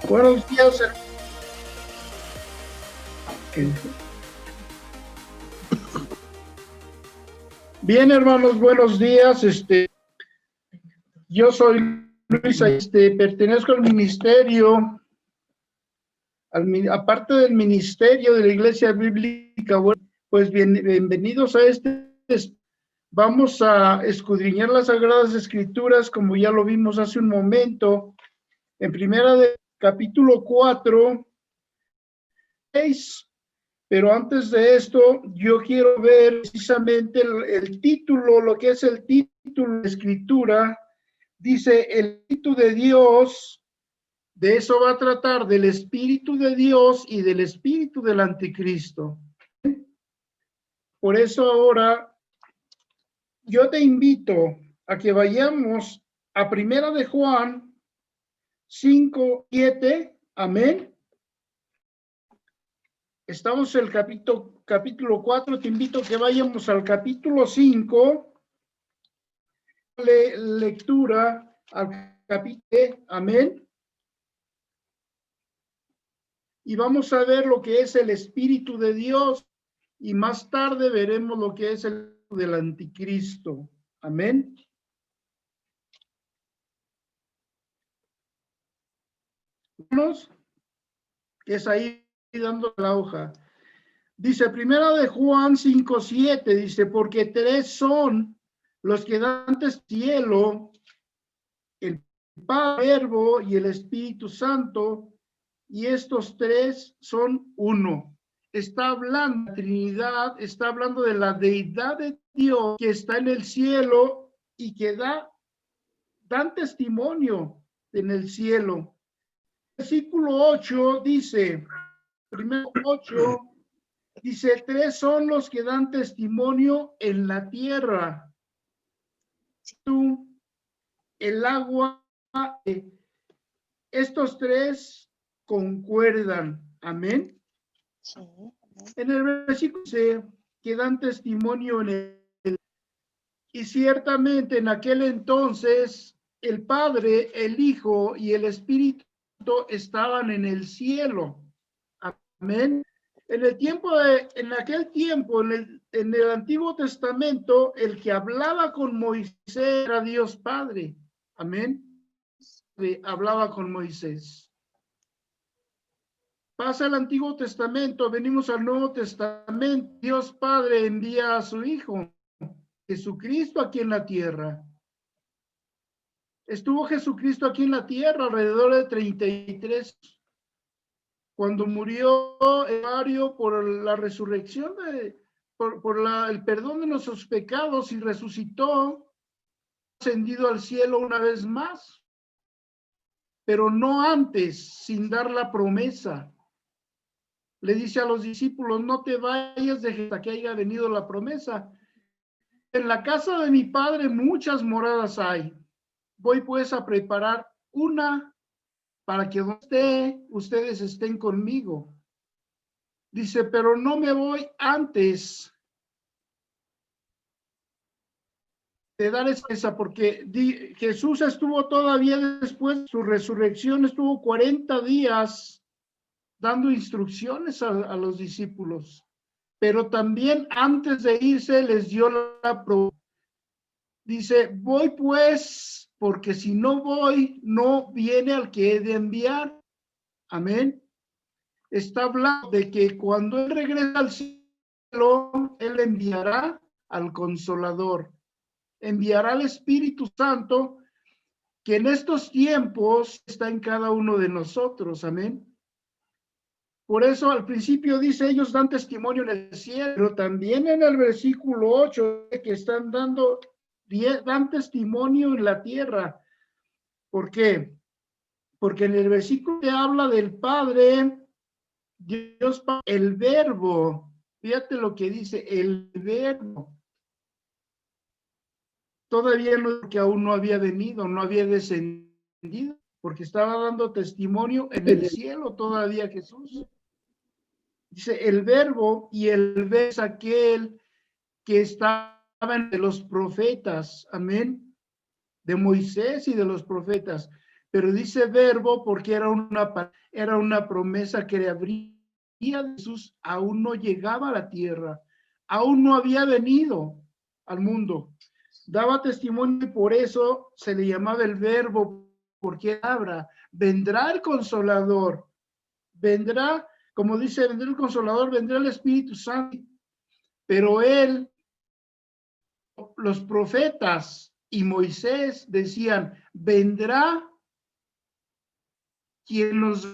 Buenos días. Bien, hermanos, buenos días. Yo soy Luis, pertenezco al ministerio, aparte del ministerio de la Iglesia Bíblica. Bueno, pues bienvenidos a Vamos a escudriñar las Sagradas Escrituras, como ya lo vimos hace un momento, en primera de capítulo 4, 6. Pero antes de esto, yo quiero ver precisamente el título, lo que es el título de la Escritura. Dice el Espíritu de Dios. De eso va a tratar, del Espíritu de Dios y del Espíritu del Anticristo. Por eso ahora yo te invito a que vayamos a Primera de Juan 5:7. Amén. Estamos en el capítulo 4, te invito a que vayamos al capítulo 5, lectura al capítulo, amén. Y vamos a ver lo que es el Espíritu de Dios, y más tarde veremos lo que es el del Anticristo, amén. Que es ahí dando la hoja. Dice, primera de Juan 5:7, dice, porque tres son los que dan cielo, el Padre, el Verbo y el Espíritu Santo, y estos tres son uno. Está hablando de la Trinidad, está hablando de la deidad de Dios que está en el cielo y que dan testimonio en el cielo. Versículo 8 dice, primero 8, dice, tres son los que dan testimonio en la tierra. Tú, el agua, estos tres concuerdan. Amén. Sí. En el versículo dice que dan testimonio en él. Y ciertamente en aquel entonces el Padre, el Hijo y el Espíritu estaban en el cielo. Amén. En aquel tiempo, en el Antiguo Testamento, el que hablaba con Moisés era Dios Padre. Amén. Hablaba con Moisés. Pasa el Antiguo Testamento, venimos al Nuevo Testamento. Dios Padre envía a su Hijo, Jesucristo, aquí en la tierra. Estuvo Jesucristo aquí en la tierra alrededor de 33, cuando murió Mario por la resurrección, el perdón de nuestros pecados, y resucitó, ascendido al cielo una vez más, pero no antes, sin dar la promesa. Le dice a los discípulos, no te vayas hasta que haya venido la promesa. En la casa de mi Padre muchas moradas hay. Voy pues a preparar una para que ustedes estén conmigo. Dice, pero no me voy antes de dar esa, porque Jesús estuvo todavía después de su resurrección, estuvo 40 días dando instrucciones a los discípulos, pero también antes de irse les dio la promesa. Dice, voy pues, porque si no voy, no viene al que he de enviar. Amén. Está hablando de que cuando Él regresa al cielo, Él enviará al Consolador, enviará al Espíritu Santo, que en estos tiempos está en cada uno de nosotros. Amén. Por eso al principio dice, ellos dan testimonio en el cielo, pero también en el versículo 8, que dan testimonio en la tierra. ¿Por qué? Porque en el versículo que habla del Padre, Dios, el Verbo, fíjate lo que dice, el Verbo. Todavía no, que aún no había venido, no había descendido, porque estaba dando testimonio en el cielo todavía Jesús. Dice el Verbo, y el Verbo es aquel que estaba entre los profetas, amén, de Moisés y de los profetas. pero dice verbo porque era una promesa que le habría Jesús, aún no llegaba a la tierra, aún no había venido al mundo. Daba testimonio y por eso se le llamaba el verbo, porque habla, vendrá el Consolador, vendrá, como dice, vendrá el Consolador, vendrá el Espíritu Santo, pero él, los profetas y Moisés decían, vendrá quien los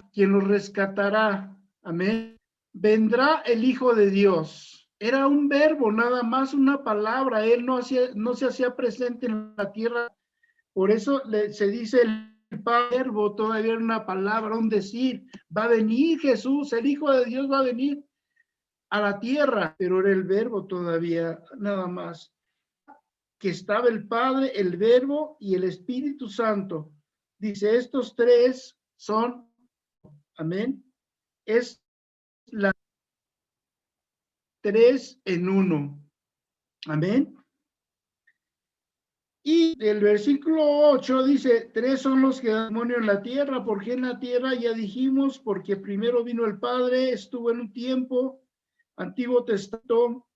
rescatará, amén, vendrá el Hijo de Dios. Era un verbo, nada más una palabra, él no se hacía presente en la tierra, por eso se dice el verbo, todavía era una palabra, un decir, va a venir Jesús, el Hijo de Dios va a venir a la tierra, pero era el verbo todavía, nada más, que estaba el Padre, el Verbo y el Espíritu Santo. Dice, estos tres son, amén, es la tres en uno, amén. Y el versículo 8 dice, tres son los que dan testimonio en la tierra. ¿Por qué en la tierra? Ya dijimos, porque primero vino el Padre, estuvo en un tiempo, Antiguo Testamento,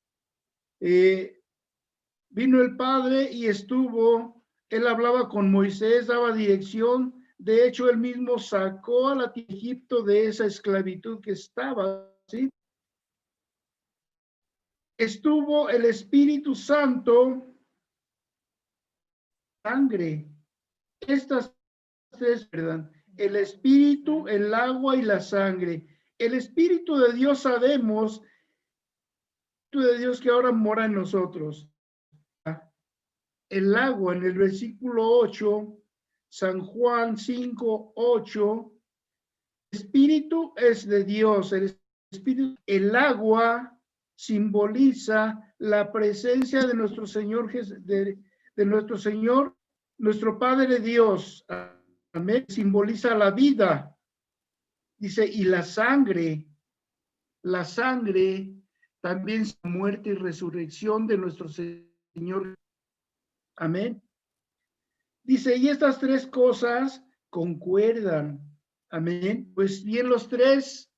vino el Padre y estuvo, él hablaba con Moisés, daba dirección. De hecho, él mismo sacó a la tierra de Egipto de esa esclavitud que estaba, ¿sí? Estuvo el Espíritu Santo, sangre. Estas tres, ¿verdad? El Espíritu, el agua y la sangre. El Espíritu de Dios sabemos, el Espíritu de Dios que ahora mora en nosotros. El agua, en el versículo 8, San Juan 5, 8, el Espíritu es de Dios, el Espíritu, el agua simboliza la presencia de nuestro Señor, de nuestro Señor, nuestro Padre Dios, amén, simboliza la vida, dice, y la sangre también es muerte y resurrección de nuestro Señor, amén. Dice, y estas tres cosas concuerdan, amén. Pues bien, los tres,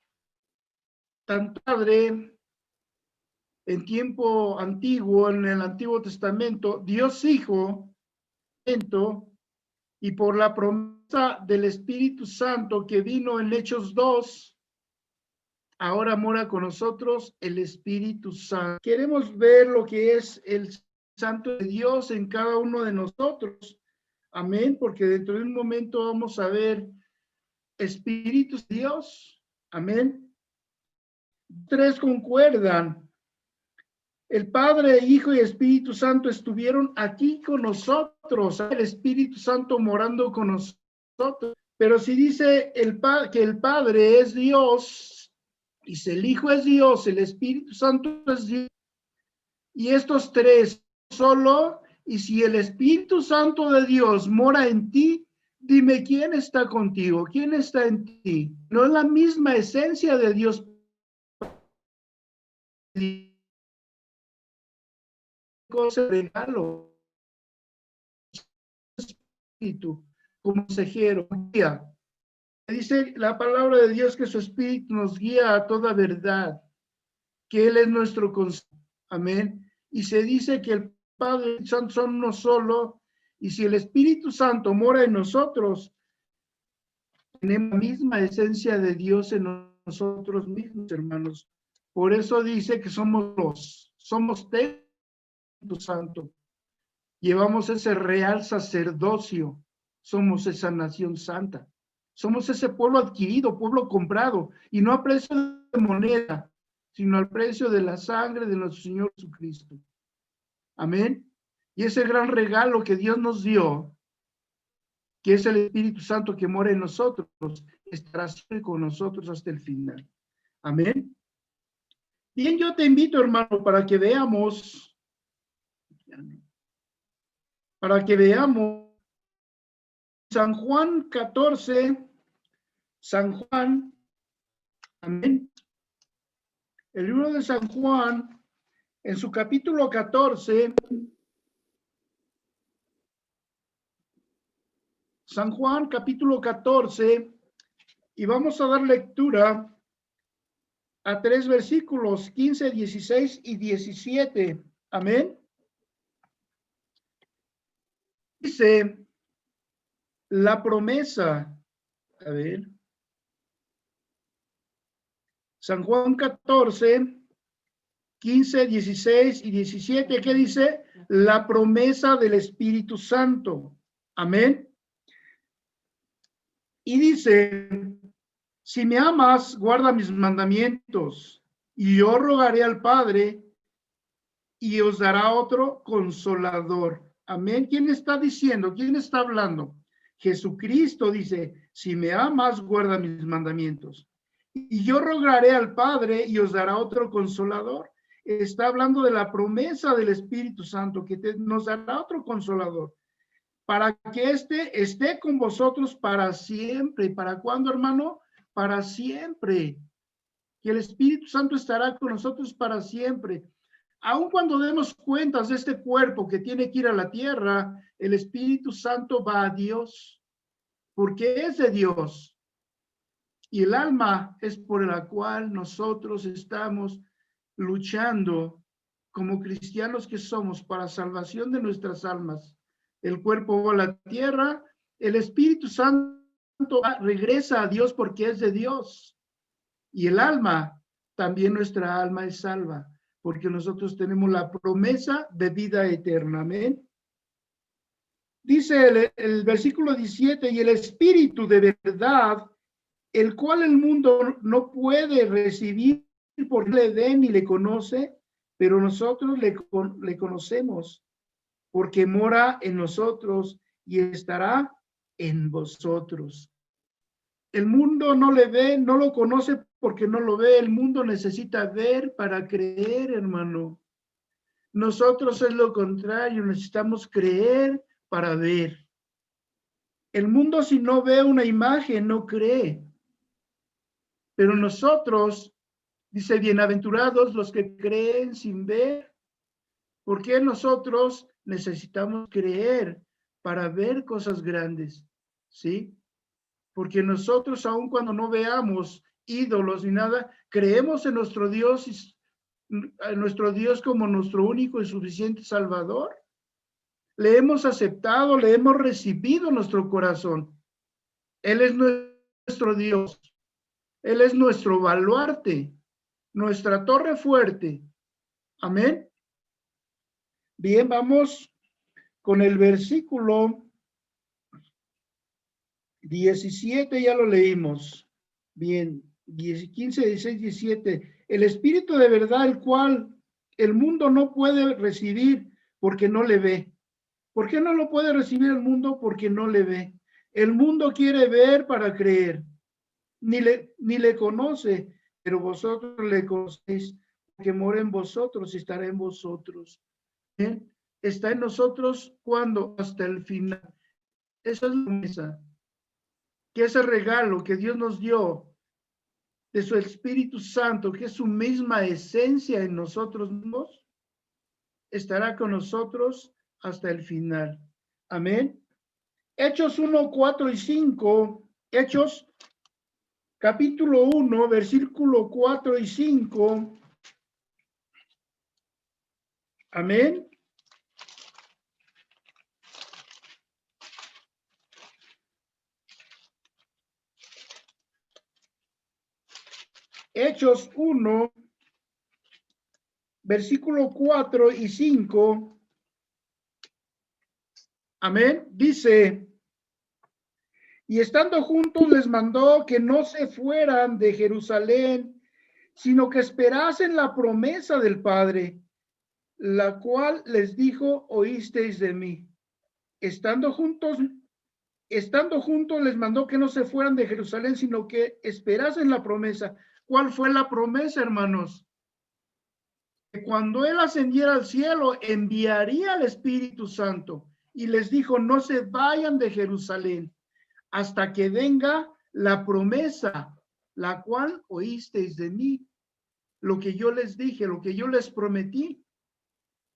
tanto Padre, en tiempo antiguo, en el Antiguo Testamento, Dios Hijo, y por la promesa del Espíritu Santo que vino en Hechos 2, ahora mora con nosotros el Espíritu Santo. Queremos ver lo que es el Santo de Dios en cada uno de nosotros. Amén, porque dentro de un momento vamos a ver Espíritus de Dios. Amén. Tres concuerdan. El Padre, Hijo y Espíritu Santo estuvieron aquí con nosotros. El Espíritu Santo morando con nosotros. Pero si dice que el Padre es Dios, y si el Hijo es Dios, el Espíritu Santo es Dios, y estos tres solo, y si el Espíritu Santo de Dios mora en ti, dime quién está contigo, quién está en ti. No es la misma esencia de Dios. Cosa regalo. Espíritu, consejero. Dice la palabra de Dios que su Espíritu nos guía a toda verdad, que Él es nuestro consejero. Amén. Y se dice que el Padre y el Santo son uno solo, y si el Espíritu Santo mora en nosotros, tenemos la misma esencia de Dios en nosotros mismos, hermanos. Por eso dice que somos templo santo. Llevamos ese real sacerdocio, somos esa nación santa. Somos ese pueblo adquirido, pueblo comprado, y no a precio de moneda, sino al precio de la sangre de nuestro Señor Jesucristo. Amén. Y ese gran regalo que Dios nos dio, que es el Espíritu Santo que mora en nosotros, estará siempre con nosotros hasta el final. Amén. Bien, yo te invito, hermano, para que veamos San Juan 14, San Juan, amén. El libro de San Juan, en su capítulo 14, San Juan capítulo 14, y vamos a dar lectura a 3 versículos, 15, 16 y 17. Amén. Dice la promesa, a ver, San Juan 14, 15, 16 y 17, ¿qué dice? La promesa del Espíritu Santo. Amén. Y dice, si me amas, guarda mis mandamientos, y yo rogaré al Padre, y os dará otro consolador. Amén. ¿Quién está diciendo? ¿Quién está hablando? Jesucristo dice, si me amas, guarda mis mandamientos. Y yo rogaré al Padre y os dará otro consolador. Está hablando de la promesa del Espíritu Santo, que nos dará otro consolador, para que esté con vosotros para siempre. ¿Para cuándo, hermano? Para siempre. Que el Espíritu Santo estará con nosotros para siempre. Aun cuando demos cuentas de este cuerpo que tiene que ir a la tierra, el Espíritu Santo va a Dios, porque es de Dios. Y el alma es por la cual nosotros estamos luchando como cristianos que somos para salvación de nuestras almas. El cuerpo va a la tierra, el Espíritu Santo regresa a Dios porque es de Dios. Y el alma, también nuestra alma es salva, porque nosotros tenemos la promesa de vida eterna. Amén. Dice el versículo 17, y el Espíritu de verdad, el cual el mundo no puede recibir porque le ve ni le conoce, pero nosotros le conocemos, porque mora en nosotros y estará en vosotros. El mundo no le ve, no lo conoce porque no lo ve. El mundo necesita ver para creer, hermano. Nosotros es lo contrario, necesitamos creer para ver. El mundo, si no ve una imagen, no cree. Pero nosotros, dice, bienaventurados los que creen sin ver. Porque nosotros necesitamos creer para ver cosas grandes, ¿sí? Porque nosotros, aun cuando no veamos ídolos ni nada, creemos en nuestro Dios como nuestro único y suficiente Salvador. Le hemos aceptado, le hemos recibido en nuestro corazón. Él es nuestro Dios. Él es nuestro baluarte, nuestra torre fuerte. Amén. Bien, vamos con el versículo 17, ya lo leímos. Bien, 15, 16, 17. El Espíritu de verdad, el cual el mundo no puede recibir porque no le ve. ¿Por qué no lo puede recibir el mundo? Porque no le ve. El mundo quiere ver para creer. Ni le conoce, pero vosotros le conocéis, porque mora en vosotros y estará en vosotros. ¿Bien? Está en nosotros cuando hasta el final. Esa es la promesa. Que ese regalo que Dios nos dio de su Espíritu Santo, que es su misma esencia en nosotros mismos, estará con nosotros hasta el final. Amén. Hechos 1, 4 y 5. Hechos capítulo 1, versículo 4 y 5. Amén. Hechos 1, versículo 4 y 5. Amén. Dice, y estando juntos les mandó que no se fueran de Jerusalén, sino que esperasen la promesa del Padre, la cual les dijo, oísteis de mí. Estando juntos les mandó que no se fueran de Jerusalén, sino que esperasen la promesa. ¿Cuál fue la promesa, hermanos? Que cuando Él ascendiera al cielo, enviaría al Espíritu Santo. Y les dijo, no se vayan de Jerusalén hasta que venga la promesa, la cual oísteis de mí. Lo que yo les dije, lo que yo les prometí.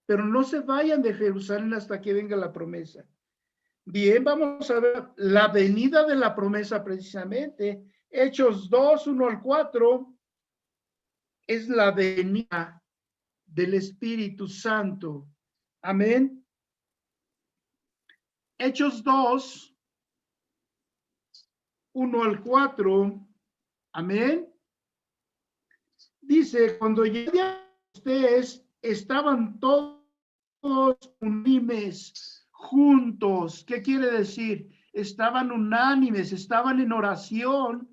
Pero no se vayan de Jerusalén hasta que venga la promesa. Bien, vamos a ver la venida de la promesa precisamente. Hechos 2, 1 al 4, es la venida del Espíritu Santo. Amén. Hechos 2, 1 al 4. Amén. Dice, cuando llegué a ustedes, estaban todos unánimes, juntos. ¿Qué quiere decir? Estaban unánimes, estaban en oración,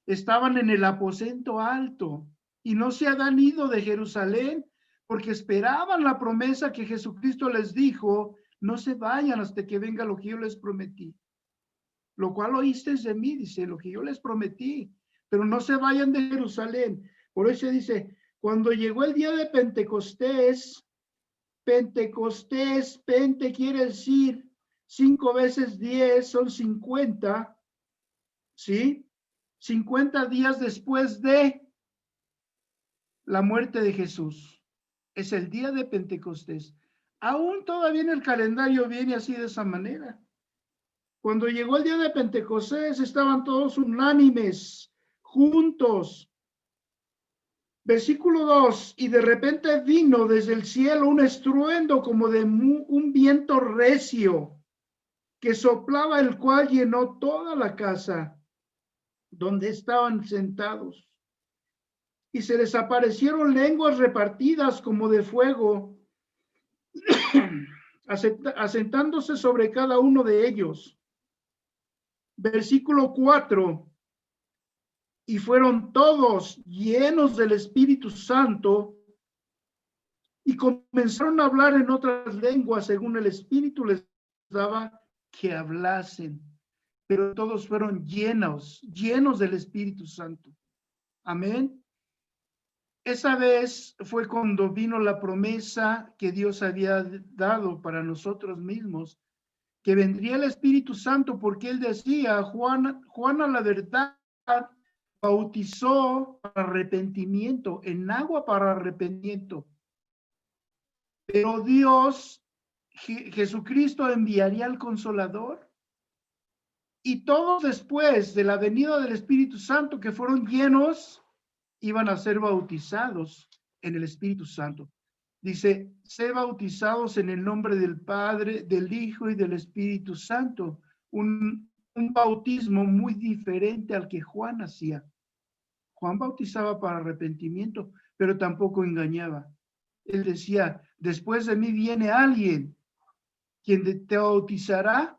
estaban en el aposento alto y no se habían ido de Jerusalén porque esperaban la promesa que Jesucristo les dijo: no se vayan hasta que venga lo que yo les prometí. Lo cual oísteis de mí, dice, lo que yo les prometí, pero no se vayan de Jerusalén. Por eso dice, cuando llegó el día de Pentecostés, Pente quiere decir 5 veces 10 son 50, ¿sí? 50 días después de la muerte de Jesús. Es el día de Pentecostés. Aún todavía en el calendario viene así de esa manera. Cuando llegó el día de Pentecostés, estaban todos unánimes, juntos. Versículo 2, y de repente vino desde el cielo un estruendo como de un viento recio que soplaba, el cual llenó toda la casa donde estaban sentados. Y se les aparecieron lenguas repartidas como de fuego, asentándose sobre cada uno de ellos. Versículo 4, y fueron todos llenos del Espíritu Santo y comenzaron a hablar en otras lenguas según el Espíritu les daba que hablasen. Pero todos fueron llenos del Espíritu Santo. Amén. Esa vez fue cuando vino la promesa que Dios había dado para nosotros mismos, que vendría el Espíritu Santo, porque él decía, Juan a la verdad bautizó para arrepentimiento, en agua para arrepentimiento. Pero Dios, Jesucristo, enviaría al Consolador. Y todos después de la venida del Espíritu Santo que fueron llenos, iban a ser bautizados en el Espíritu Santo. Dice, sé bautizados en el nombre del Padre, del Hijo y del Espíritu Santo. Un bautismo muy diferente al que Juan hacía. Juan bautizaba para arrepentimiento, pero tampoco engañaba. Él decía, después de mí viene alguien quien te bautizará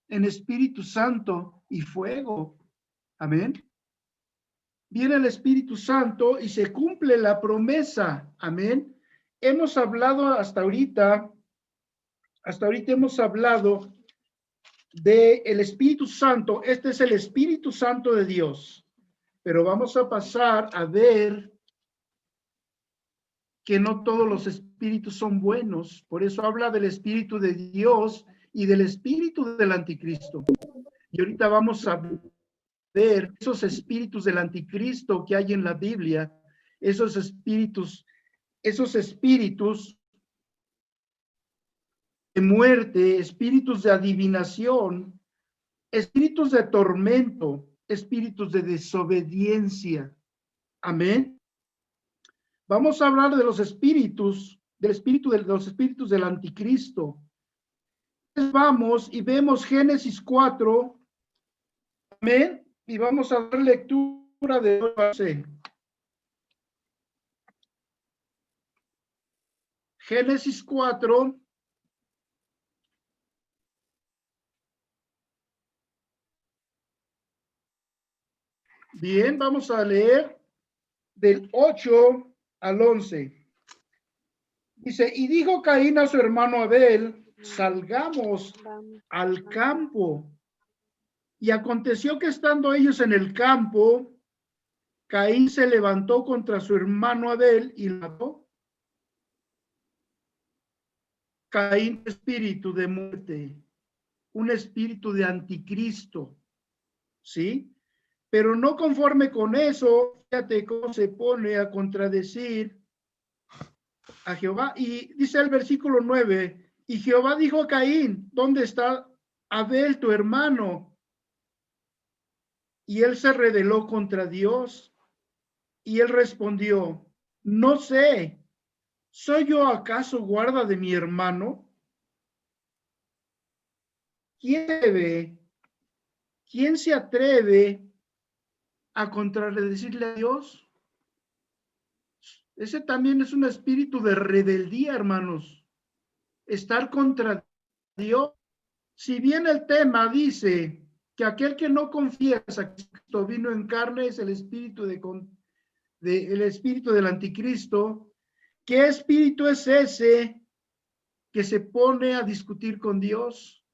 en Espíritu Santo y fuego. Amén. Viene el Espíritu Santo y se cumple la promesa. Amén. Hemos hablado hasta ahorita hemos hablado del Espíritu Santo. Este es el Espíritu Santo de Dios. Pero vamos a pasar a ver que no todos los espíritus son buenos. Por eso habla del Espíritu de Dios y del espíritu del anticristo. Y ahorita vamos a ver esos espíritus del anticristo que hay en la Biblia, esos espíritus de muerte, espíritus de adivinación, espíritus de tormento, espíritus de desobediencia. Amén. Vamos a hablar de los espíritus, los espíritus del anticristo. Vamos y vemos Génesis 4. Amén. Y vamos a dar lectura de base. Génesis 4. Bien, vamos a leer del 8 al 11. Dice, y dijo Caín a su hermano Abel, salgamos al campo. Y aconteció que estando ellos en el campo, Caín se levantó contra su hermano Abel y lo mató. Caín, espíritu de muerte, un espíritu de anticristo, ¿sí? Pero no conforme con eso, fíjate cómo se pone a contradecir a Jehová. Y dice el versículo 9, y Jehová dijo a Caín, ¿dónde está Abel, tu hermano. Y él se rebeló contra Dios. Y él respondió, no sé, ¿soy yo acaso guarda de mi hermano? ¿Quién se atreve a contradecirle a Dios? Ese también es un espíritu de rebeldía, hermanos. Estar contra Dios. Si bien el tema dice que aquel que no confiesa que Cristo vino en carne es el espíritu el espíritu del anticristo, ¿qué espíritu es ese que se pone a discutir con Dios?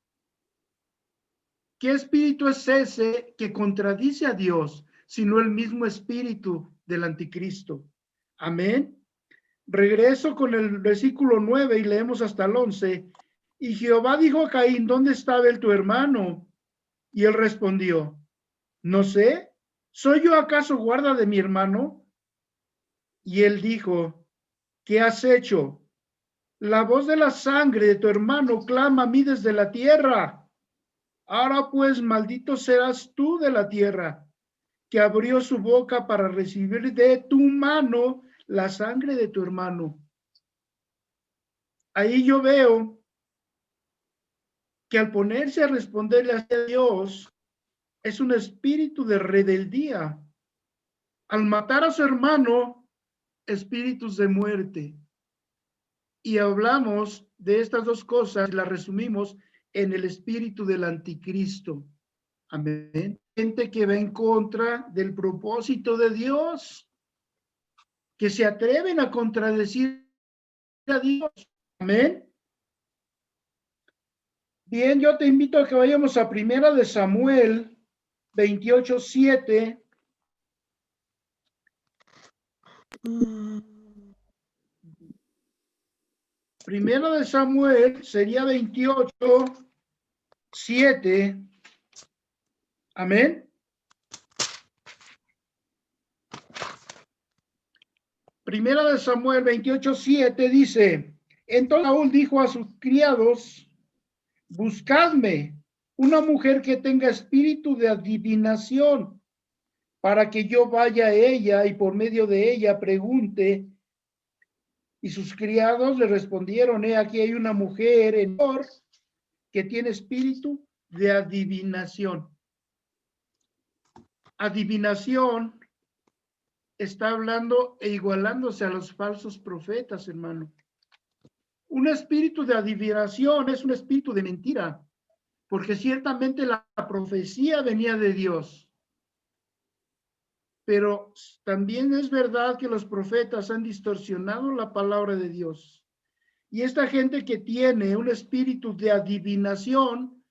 ¿Qué espíritu es ese que contradice a Dios, sino el mismo espíritu del anticristo? Amén. Regreso con el versículo 9 y leemos hasta el 11. Y Jehová dijo a Caín, ¿dónde está Abel tu hermano? Y él respondió, no sé, ¿soy yo acaso guarda de mi hermano? Y él dijo, ¿qué has hecho? La voz de la sangre de tu hermano clama a mí desde la tierra. Ahora pues, maldito serás tú de la tierra, que abrió su boca para recibir de tu mano la sangre de tu hermano. Ahí yo veo que al ponerse a responderle a Dios, es un espíritu de rebeldía. Al matar a su hermano, espíritus de muerte. Y hablamos de estas dos cosas, las resumimos en el espíritu del anticristo. Amén. Gente que va en contra del propósito de Dios, que se atreven a contradecir a Dios. Amén. Bien, yo te invito a que vayamos a Primera de Samuel 28:7. Primera de Samuel sería 28:7. Amén. Primera de Samuel 28:7 dice, entonces Saúl dijo a sus criados, buscadme una mujer que tenga espíritu de adivinación, para que yo vaya a ella y por medio de ella pregunte. Y sus criados le respondieron, aquí hay una mujer en Or que tiene espíritu de adivinación. Adivinación está hablando e igualándose a los falsos profetas, hermano. Un espíritu de adivinación es un espíritu de mentira, porque ciertamente la profecía venía de Dios. Pero también es verdad que los profetas han distorsionado la palabra de Dios. Y esta gente que tiene un espíritu de adivinación,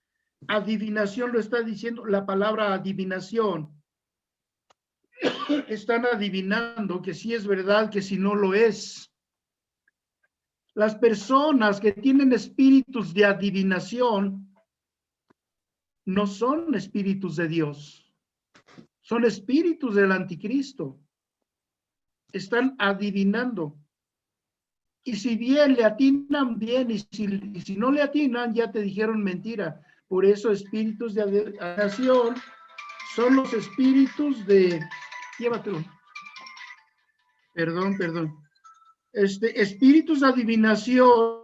adivinación lo está diciendo la palabra adivinación. Están adivinando que sí es verdad, que si no lo es. Las personas que tienen espíritus de adivinación no son espíritus de Dios, son espíritus del anticristo. Están adivinando. Y si bien le atinan bien, y si no le atinan, ya te dijeron mentira. Por eso espíritus de adivinación son los espíritus de... Llévatelo. Perdón. Espíritus de adivinación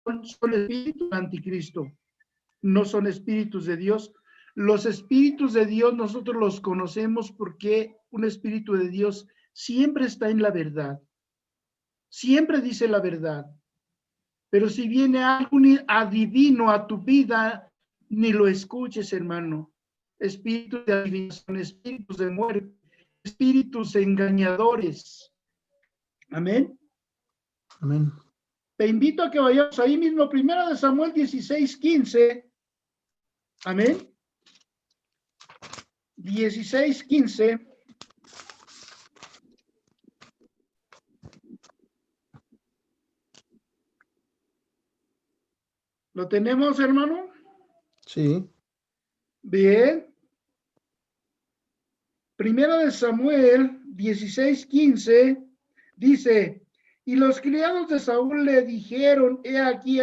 son espíritus del anticristo. No son espíritus de Dios. Los espíritus de Dios nosotros los conocemos porque un espíritu de Dios siempre está en la verdad. Siempre dice la verdad. Pero si viene algún adivino a tu vida, ni lo escuches, hermano. Espíritus de adivinación, espíritus de muerte, espíritus engañadores. Amén. Amén. Te invito a que vayamos ahí mismo, Primera de Samuel 16:15. Amén. 16:15. ¿Lo tenemos, hermano? Sí. Bien. Primera de Samuel 16:15 dice, y los criados de Saúl le dijeron, he aquí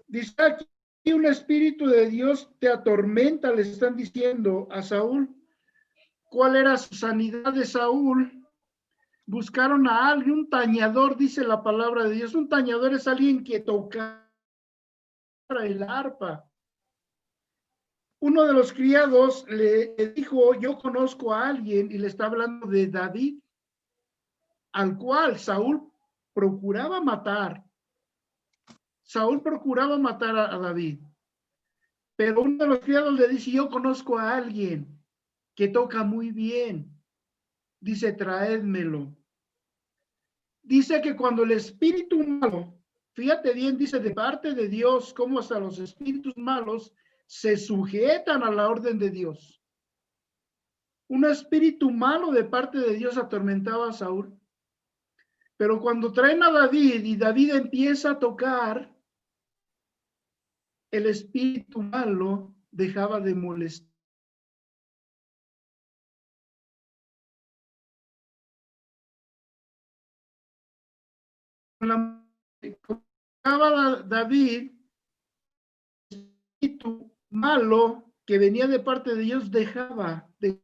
Dice aquí, un espíritu de Dios te atormenta, le están diciendo a Saúl. ¿Cuál era su sanidad de Saúl? Buscaron a alguien, un tañador, dice la palabra de Dios. Un tañador es alguien que toca el arpa. Uno de los criados le dijo, yo conozco a alguien, y le está hablando de David, al cual Saúl procuraba matar. Saúl procuraba matar a David. Pero uno de los criados le dice, yo conozco a alguien que toca muy bien. Dice, traédmelo. Dice que cuando el espíritu malo, fíjate bien, dice de parte de Dios, cómo hasta los espíritus malos se sujetan a la orden de Dios. Un espíritu malo de parte de Dios atormentaba a Saúl. Pero cuando traen a David y David empieza a tocar, el espíritu malo dejaba de molestar. David, el espíritu malo que venía de parte de Dios dejaba de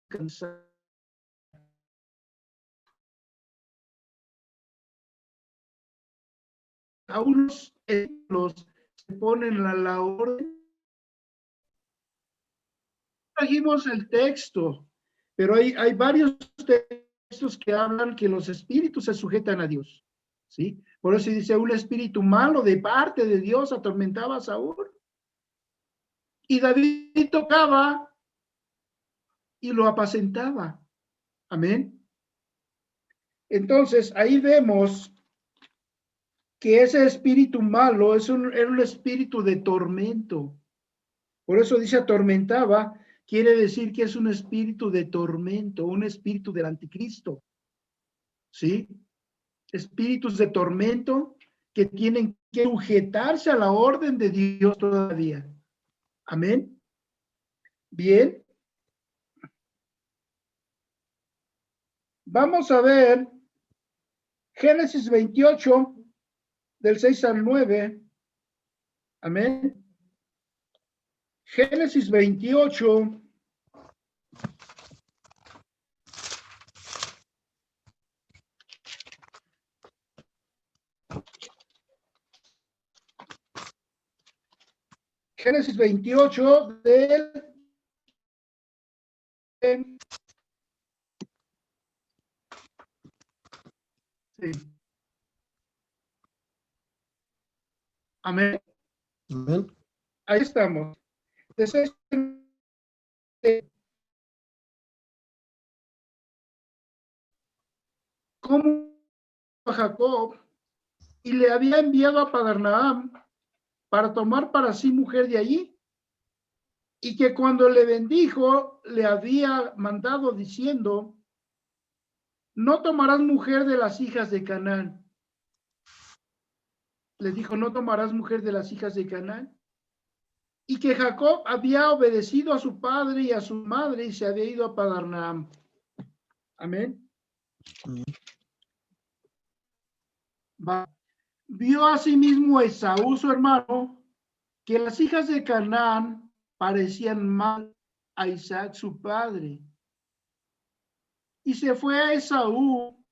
cansar. A unos ejemplos se ponen a la orden. Trajimos el texto, pero hay varios textos que hablan que los espíritus se sujetan a Dios, ¿sí? Por eso dice, un espíritu malo de parte de Dios atormentaba a Saúl. Y David tocaba y lo apacentaba. Amén. Entonces, ahí vemos que ese espíritu malo era un espíritu de tormento. Por eso dice atormentaba, quiere decir que es un espíritu de tormento, un espíritu del anticristo. ¿Sí? Espíritus de tormento que tienen que sujetarse a la orden de Dios todavía. Amén. Bien. Vamos a ver Génesis 28, del 6 al 9. Amén. Génesis 28. Génesis 28 del... Sí. Amén. Amén. Ahí estamos. Entonces, ¿cómo Jacob y le había enviado a Padarnaam para tomar para sí mujer de allí? Y que cuando le bendijo, le había mandado diciendo, no tomarás mujer de las hijas de Canaán. Le dijo, no tomarás mujer de las hijas de Canaán. Y que Jacob había obedecido a su padre y a su madre y se había ido a Padarnaam. Amén. Vio asimismo Esaú, su hermano, que las hijas de Canaán parecían mal a Isaac, su padre. Y se fue a Esaú,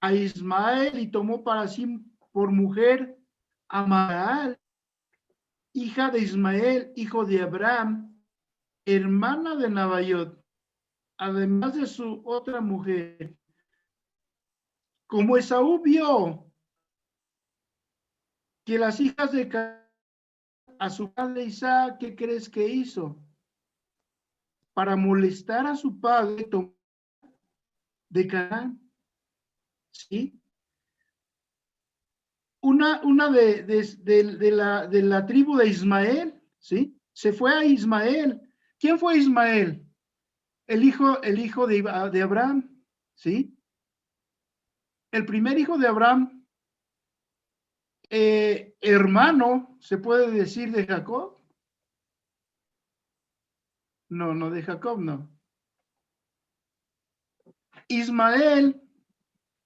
a Ismael, y tomó para sí por mujer a Magal, hija de Ismael, hijo de Abraham, hermana de Nabaiot, además de su otra mujer. Como Esaú vio que las hijas de Canaán a su padre Isaac, ¿qué crees que hizo? Para molestar a su padre de Canaán, ¿sí? Una de la tribu de Ismael, ¿sí? Se fue a Ismael. ¿Quién fue Ismael? El hijo de Abraham, ¿sí? El primer hijo de Abraham, hermano, ¿se puede decir de Jacob? No, de Jacob no. Ismael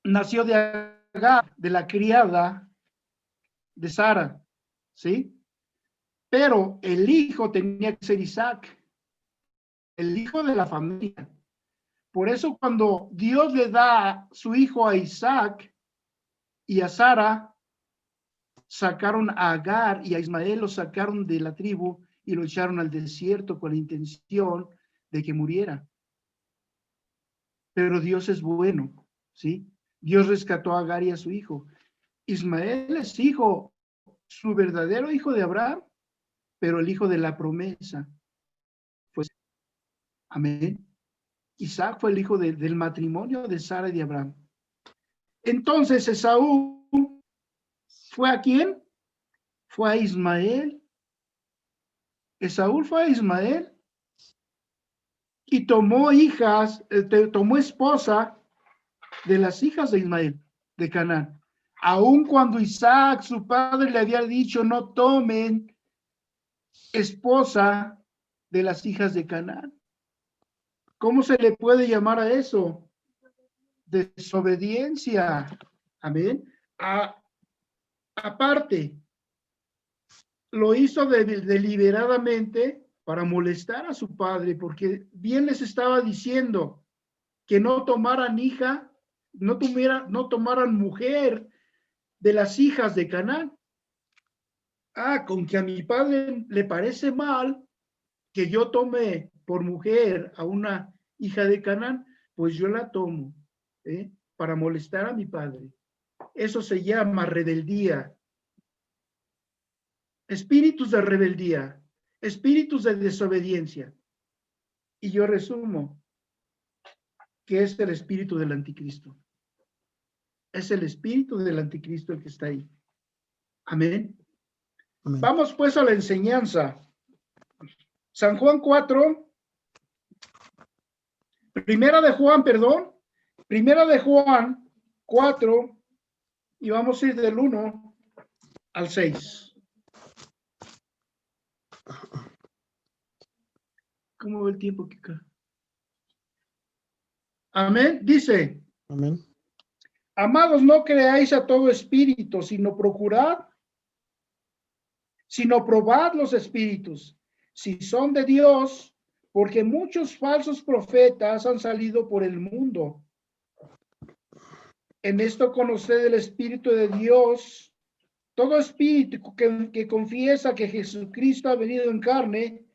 nació de Agar, de la criada de Sara, ¿sí? Pero el hijo tenía que ser Isaac, el hijo de la familia. Por eso cuando Dios le da su hijo a Isaac y a Sara, sacaron a Agar y a Ismael, lo sacaron de la tribu y lo echaron al desierto con la intención de que muriera. Pero Dios es bueno, ¿sí? Dios rescató a Agar y a su hijo. Ismael es hijo, su verdadero hijo de Abraham, pero el hijo de la promesa. Pues, amén. Isaac fue el hijo del matrimonio de Sara y de Abraham. Entonces Esaú fue ¿a quién? Fue a Ismael. Esaú fue a Ismael y tomó hijas, tomó esposa de las hijas de Ismael, de Canaán. Aun cuando Isaac, su padre, le había dicho, no tomen esposa de las hijas de Canaán. ¿Cómo se le puede llamar a eso? Desobediencia. Amén. Aparte, lo hizo deliberadamente para molestar a su padre, porque bien les estaba diciendo que no tomaran hija, no tomaran mujer de las hijas de Canaán. Con que a mi padre le parece mal que yo tome por mujer a una hija de Canaán, pues yo la tomo, para molestar a mi padre. Eso se llama rebeldía. Espíritus de rebeldía, espíritus de desobediencia. Y yo resumo que es el espíritu del anticristo. Es el espíritu del anticristo el que está ahí. Amén. Amén. Vamos pues a la enseñanza. San Juan 4, Primera de Juan 4, y vamos a ir del 1 al 6. ¿Cómo va el tiempo, Kika? Amén. Dice. Amén. Amados, no creáis a todo espíritu, sino probad los espíritus, si son de Dios, porque muchos falsos profetas han salido por el mundo. En esto conoced el Espíritu de Dios. Todo espíritu que confiesa que Jesucristo ha venido en carne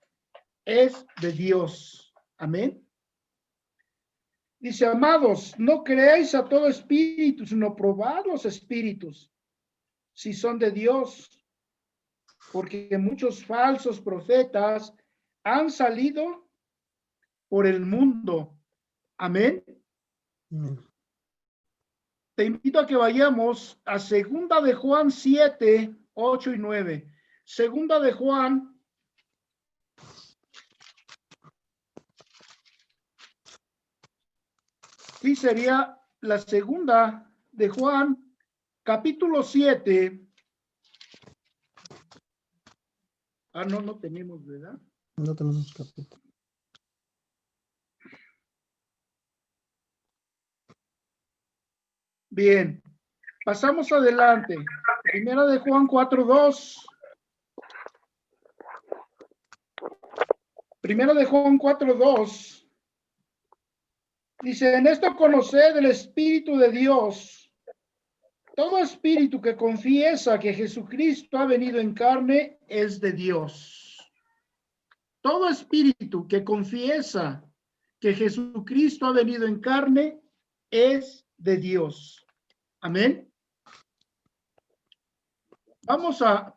es de Dios. Amén. Dice, amados, no creáis a todo espíritu, sino probad los espíritus, si son de Dios, porque muchos falsos profetas han salido por el mundo. Amén. Te invito a que vayamos a 2 de Juan 7, 8 y 9. 2 de Juan. Sí, sería la 2 de Juan, capítulo 7. No tenemos, ¿verdad? No tenemos capítulo. Bien, pasamos adelante. 1 de Juan 4:2. 1 de Juan 4:2. Dice, en esto conoced el Espíritu de Dios. Todo espíritu que confiesa que Jesucristo ha venido en carne es de Dios. Todo espíritu que confiesa que Jesucristo ha venido en carne es de Dios. Amén. Vamos a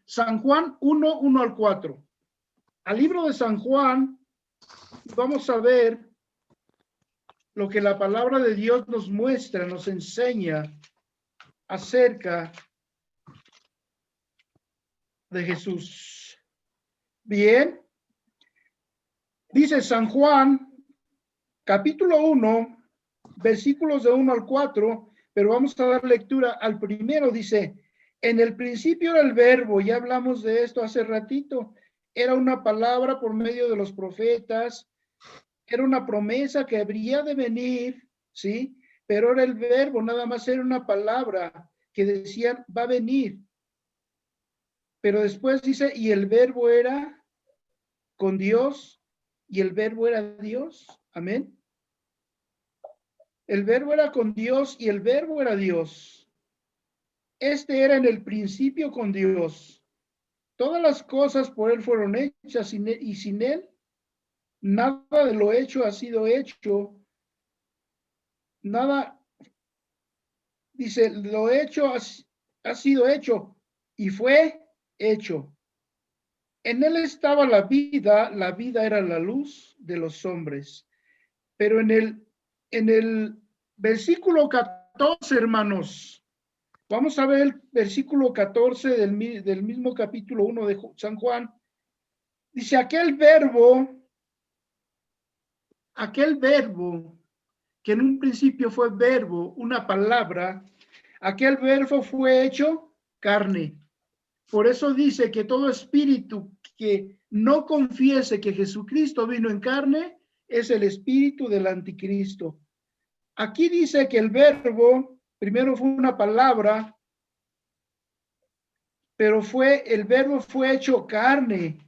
San Juan 1, 1 al 4. Al libro de San Juan, vamos a ver lo que la palabra de Dios nos muestra, nos enseña acerca de Jesús. Bien. Dice San Juan, capítulo 1, versículos de 1 al 4, pero vamos a dar lectura al primero. Dice, en el principio era el verbo, ya hablamos de esto hace ratito, era una palabra por medio de los profetas, era una promesa que habría de venir, ¿sí? pero ahora el verbo nada más era una palabra que decían va a venir. Pero después dice, y el verbo era con Dios, y el verbo era Dios. Amén. El verbo era con Dios y el verbo era Dios. Este era en el principio con Dios. Todas las cosas por él fueron hechas y sin él nada de lo hecho ha sido hecho. Nada, dice, lo hecho ha sido hecho y fue hecho. En él estaba la vida era la luz de los hombres. Pero en el versículo 14, hermanos, vamos a ver el versículo 14 del mismo capítulo 1 de San Juan. Dice, aquel verbo que en un principio fue verbo, una palabra, aquel verbo fue hecho carne. Por eso dice que todo espíritu que no confiese que Jesucristo vino en carne es el espíritu del anticristo. Aquí dice que el verbo primero fue una palabra, pero el verbo fue hecho carne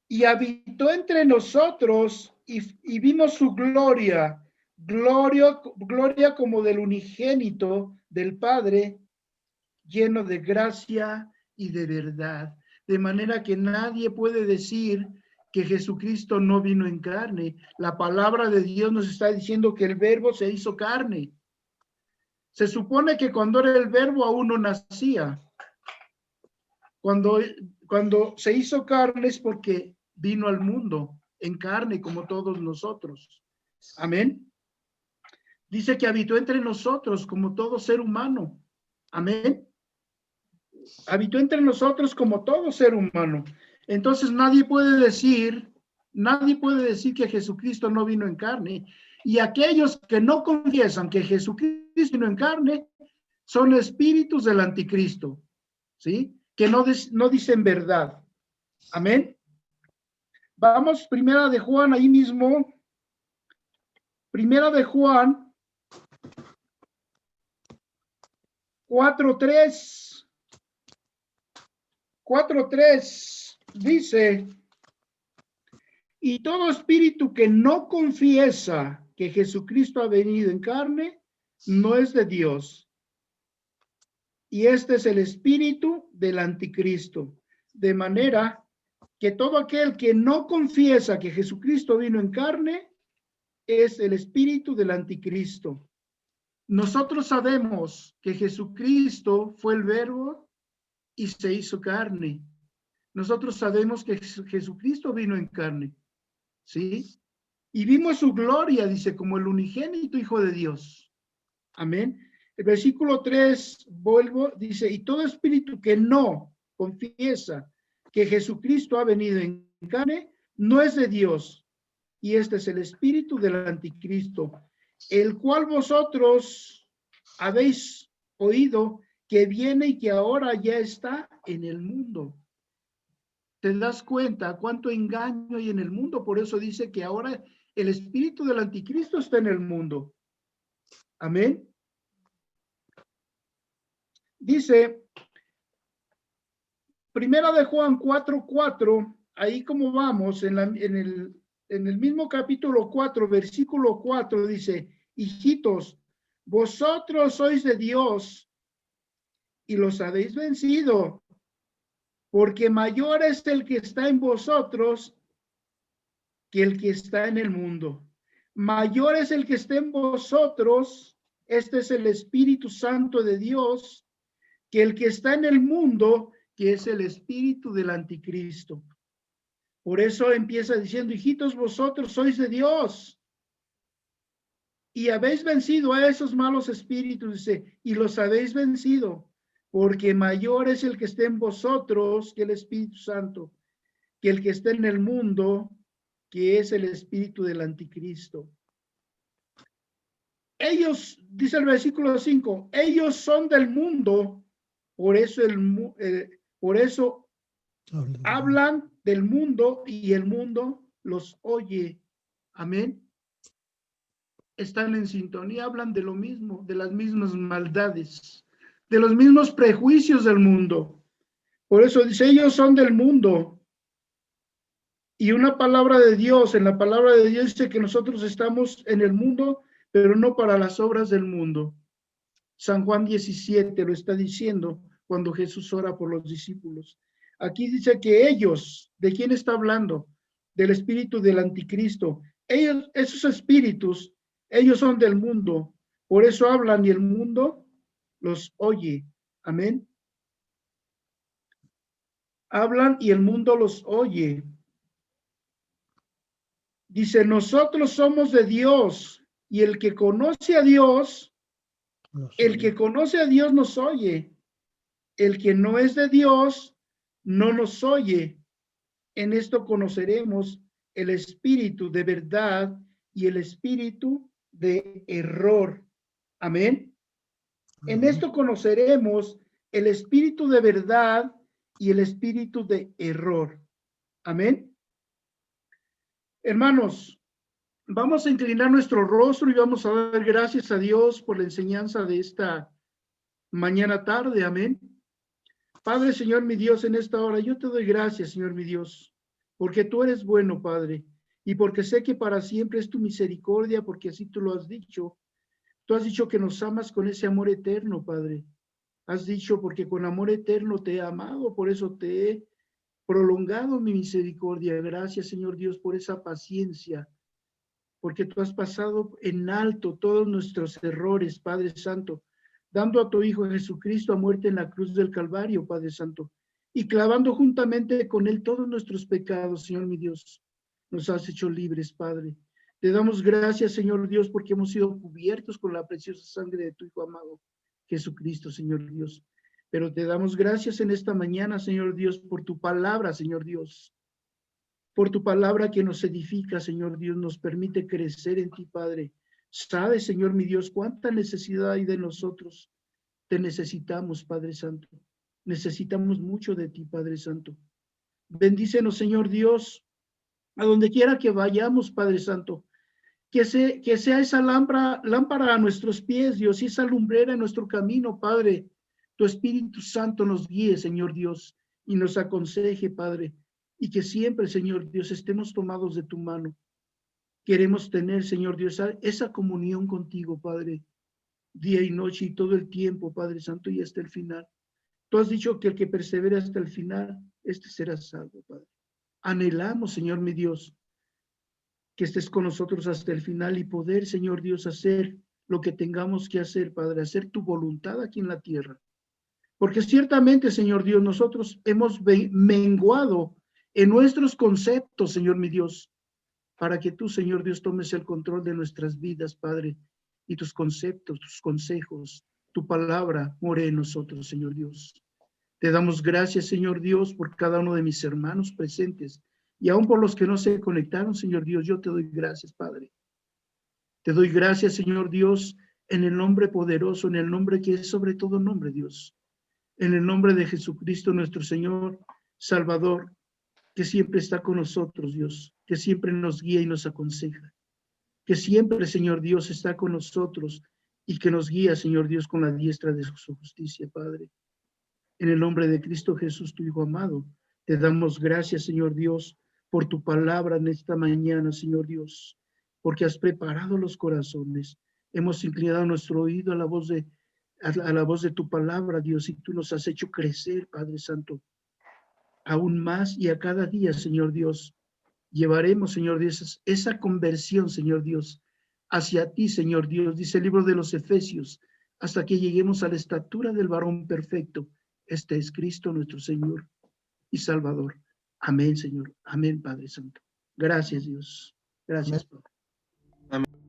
y habitó entre nosotros y vimos su gloria como del unigénito del Padre, lleno de gracia y de verdad. De manera que nadie puede decir que Jesucristo no vino en carne. La palabra de Dios nos está diciendo que el verbo se hizo carne. Se supone que cuando era el verbo aún no nacía. Cuando se hizo carne es porque vino al mundo en carne como todos nosotros. Amén. Dice que habitó entre nosotros como todo ser humano. Amén. Habitó entre nosotros como todo ser humano. Entonces nadie puede decir que Jesucristo no vino en carne. Y aquellos que no confiesan que Jesucristo vino en carne son espíritus del anticristo, ¿sí? Que no dicen verdad. Amén. Vamos, primera de Juan, ahí mismo. Primera de Juan 4:3. 4:3 dice, y todo espíritu que no confiesa que Jesucristo ha venido en carne, no es de Dios. Y este es el espíritu del anticristo. De manera que todo aquel que no confiesa que Jesucristo vino en carne, es el espíritu del anticristo. Nosotros sabemos que Jesucristo fue el verbo y se hizo carne. Nosotros sabemos que Jesucristo vino en carne, ¿sí? Y vimos su gloria, dice, como el unigénito Hijo de Dios. Amén. El versículo 3, dice, y todo espíritu que no confiesa que Jesucristo ha venido en carne, no es de Dios. Y este es el espíritu del anticristo, el cual vosotros habéis oído que viene y que ahora ya está en el mundo. ¿Te das cuenta cuánto engaño hay en el mundo? Por eso dice que ahora el espíritu del anticristo está en el mundo. Amén. Dice, primera de Juan 4:4, ahí como vamos, en el mismo capítulo 4, versículo 4, dice, hijitos, vosotros sois de Dios y los habéis vencido, porque mayor es el que está en vosotros que el que está en el mundo. Mayor es el que está en vosotros, este es el Espíritu Santo de Dios, que el que está en el mundo, que es el espíritu del anticristo. Por eso empieza diciendo, hijitos, vosotros sois de Dios y habéis vencido a esos malos espíritus, dice, y los habéis vencido, porque mayor es el que está en vosotros que el Espíritu Santo, que el que está en el mundo, que es el espíritu del anticristo. Ellos, dice el versículo 5, ellos son del mundo, por eso hablan del mundo y el mundo los oye. Amén. están en sintonía, hablan de lo mismo, de las mismas maldades, de los mismos prejuicios del mundo. Por eso dice, ellos son del mundo. Y una palabra de Dios, en la palabra de Dios dice que nosotros estamos en el mundo, pero no para las obras del mundo. San Juan 17 lo está diciendo cuando Jesús ora por los discípulos. Aquí dice que ellos, ¿de quién está hablando? Del espíritu del anticristo. Ellos, esos espíritus, ellos son del mundo. Por eso hablan y el mundo los oye. Amén. Hablan y el mundo los oye. Dice, nosotros somos de Dios y el que conoce a Dios, el que conoce a Dios nos oye. El que no es de Dios no nos oye. En esto conoceremos el espíritu de verdad y el espíritu de error. Amén. En esto conoceremos el espíritu de verdad y el espíritu de error. Amén. Hermanos, vamos a inclinar nuestro rostro y vamos a dar gracias a Dios por la enseñanza de esta mañana tarde. Amén. Padre, Señor, mi Dios, en esta hora yo te doy gracias, Señor, mi Dios, porque tú eres bueno, Padre, y porque sé que para siempre es tu misericordia, porque así tú lo has dicho. Tú has dicho que nos amas con ese amor eterno, Padre. Has dicho, porque con amor eterno te he amado, por eso te he prolongado mi misericordia. Gracias, Señor Dios, por esa paciencia, porque tú has pasado en alto todos nuestros errores, Padre Santo, dando a tu Hijo Jesucristo a muerte en la cruz del Calvario, Padre Santo, y clavando juntamente con él todos nuestros pecados, Señor mi Dios. Nos has hecho libres, Padre. Te damos gracias, Señor Dios, porque hemos sido cubiertos con la preciosa sangre de tu Hijo amado, Jesucristo, Señor Dios. Pero te damos gracias en esta mañana, Señor Dios, por tu palabra, Señor Dios. Por tu palabra que nos edifica, Señor Dios, nos permite crecer en ti, Padre. Sabes, Señor mi Dios, cuánta necesidad hay de nosotros. Te necesitamos, Padre Santo. Necesitamos mucho de ti, Padre Santo. Bendícenos, Señor Dios, a donde quiera que vayamos, Padre Santo. Que sea esa lámpara a nuestros pies, Dios, y esa lumbrera en nuestro camino, Padre. Tu Espíritu Santo nos guíe, Señor Dios, y nos aconseje, Padre. Y que siempre, Señor Dios, estemos tomados de tu mano. Queremos tener, Señor Dios, esa comunión contigo, Padre, día y noche y todo el tiempo, Padre Santo, y hasta el final. Tú has dicho que el que persevera hasta el final, este será salvo, Padre. Anhelamos, Señor mi Dios, que estés con nosotros hasta el final y poder, Señor Dios, hacer lo que tengamos que hacer, Padre, hacer tu voluntad aquí en la tierra. Porque ciertamente, Señor Dios, nosotros hemos menguado en nuestros conceptos, Señor mi Dios, para que tú, Señor Dios, tomes el control de nuestras vidas, Padre, y tus conceptos, tus consejos, tu palabra more en nosotros, Señor Dios. Te damos gracias, Señor Dios, por cada uno de mis hermanos presentes y aún por los que no se conectaron, Señor Dios, yo te doy gracias, Padre. Te doy gracias, Señor Dios, en el nombre poderoso, en el nombre que es sobre todo nombre, Dios. En el nombre de Jesucristo, nuestro Señor, Salvador, que siempre está con nosotros, Dios, que siempre nos guía y nos aconseja, que siempre, Señor Dios, está con nosotros y que nos guía, Señor Dios, con la diestra de su justicia, Padre. En el nombre de Cristo Jesús, tu Hijo amado, te damos gracias, Señor Dios, por tu palabra en esta mañana, Señor Dios, porque has preparado los corazones. Hemos inclinado nuestro oído a la voz de tu palabra, Dios, y tú nos has hecho crecer, Padre Santo, aún más y a cada día, Señor Dios. Llevaremos, Señor Dios, esa conversión, Señor Dios, hacia ti, Señor Dios, dice el libro de los Efesios, hasta que lleguemos a la estatura del varón perfecto. Este es Cristo nuestro Señor y Salvador. Amén, Señor. Amén, Padre Santo. Gracias, Dios. Gracias, Padre. Amén.